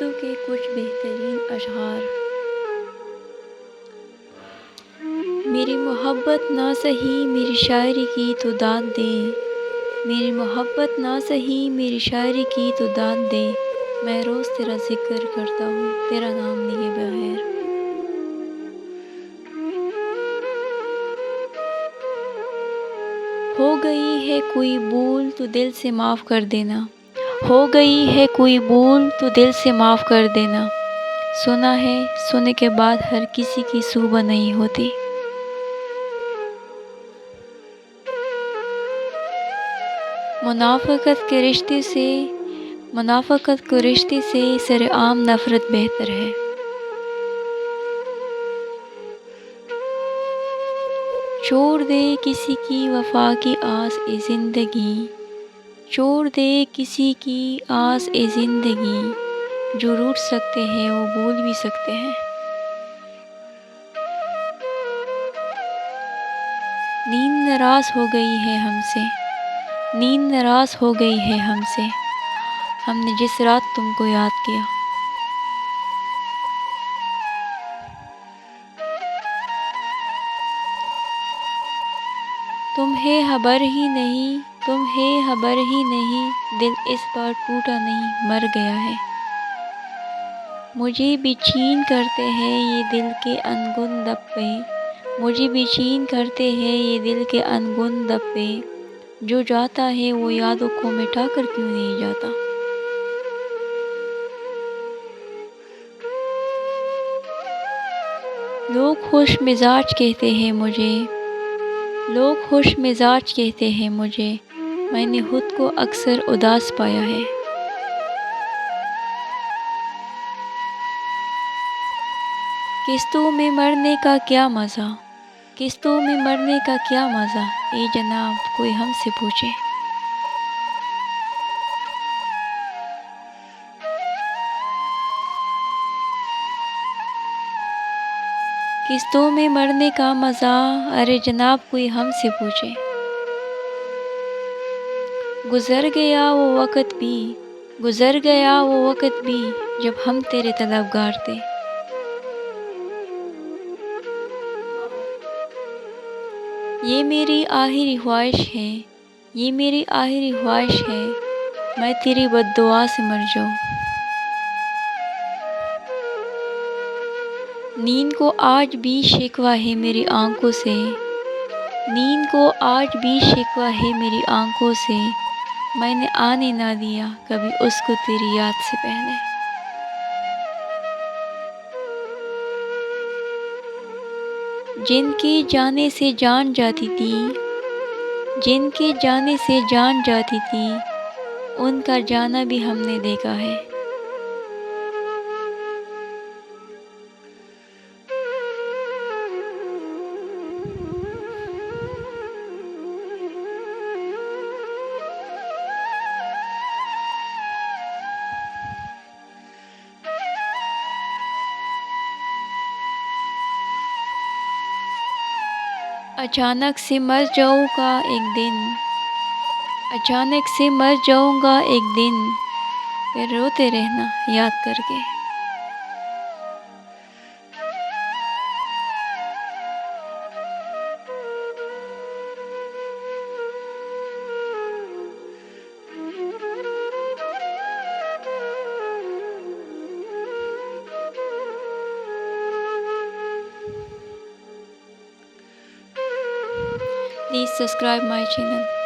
اردو کے کچھ بہترین اشعار۔ میری محبت نہ سہی میری شاعری کی تو داد دے، میری محبت نہ سہی میری شاعری کی تو داد دے، میں روز تیرا ذکر کرتا ہوں تیرا نام لیے بغیر۔ ہو گئی ہے کوئی بھول تو دل سے معاف کر دینا، ہو گئی ہے کوئی بھول تو دل سے معاف کر دینا، سنا ہے سننے کے بعد ہر کسی کی صوبہ نہیں ہوتی۔ منافقت کے رشتے سے سر عام نفرت بہتر ہے۔ چھوڑ دے کسی کی وفا کی آس اے زندگی، چھوڑ دے کسی کی آس اے زندگی، جو روٹھ سکتے ہیں وہ بھول بھی سکتے ہیں۔ نیند ناراض ہو گئی ہے ہم سے، نیند ناراض ہو گئی ہے ہم سے، ہم نے جس رات تم کو یاد کیا۔ تمہیں خبر ہی نہیں، تمہیں خبر ہی نہیں، دل اس بار ٹوٹا نہیں مر گیا ہے۔ مجھے بے چین کرتے ہیں یہ دل کے انگن دپے، مجھے بے چین کرتے ہیں یہ دل کے انگن دپے، جو جاتا ہے وہ یادوں کو مٹا کر کیوں نہیں جاتا۔ لوگ خوش مزاج کہتے ہیں مجھے، لوگ خوش مزاج کہتے ہیں مجھے، میں نے خود کو اکثر اداس پایا ہے۔ قسطوں میں مرنے کا کیا مزہ، قسطوں میں مرنے کا کیا مزہ، اے جناب کوئی ہم سے پوچھے۔ قسطوں میں مرنے کا مزہ، ارے جناب کوئی ہم سے پوچھے۔ گزر گیا وہ وقت بھی، گزر گیا وہ وقت بھی، جب ہم تیرے طلبگار تھے۔ یہ میری آخری خواہش ہے، یہ میری آخری خواہش ہے، میں تیری بد دعا سے مر جاؤں۔ نیند کو آج بھی شکوہ ہے میری آنکھوں سے، نیند کو آج بھی شکوہ ہے میری آنکھوں سے، میں نے آنے نہ دیا کبھی اس کو تیری یاد سے پہلے۔ جن کے جانے سے جان جاتی تھی، جن کے جانے سے جان جاتی تھی، ان کا جانا بھی ہم نے دیکھا ہے۔ اچانک سے مر جاؤں گا ایک دن، اچانک سے مر جاؤں گا ایک دن، پھر روتے رہنا یاد کر کے۔ Please subscribe my channel.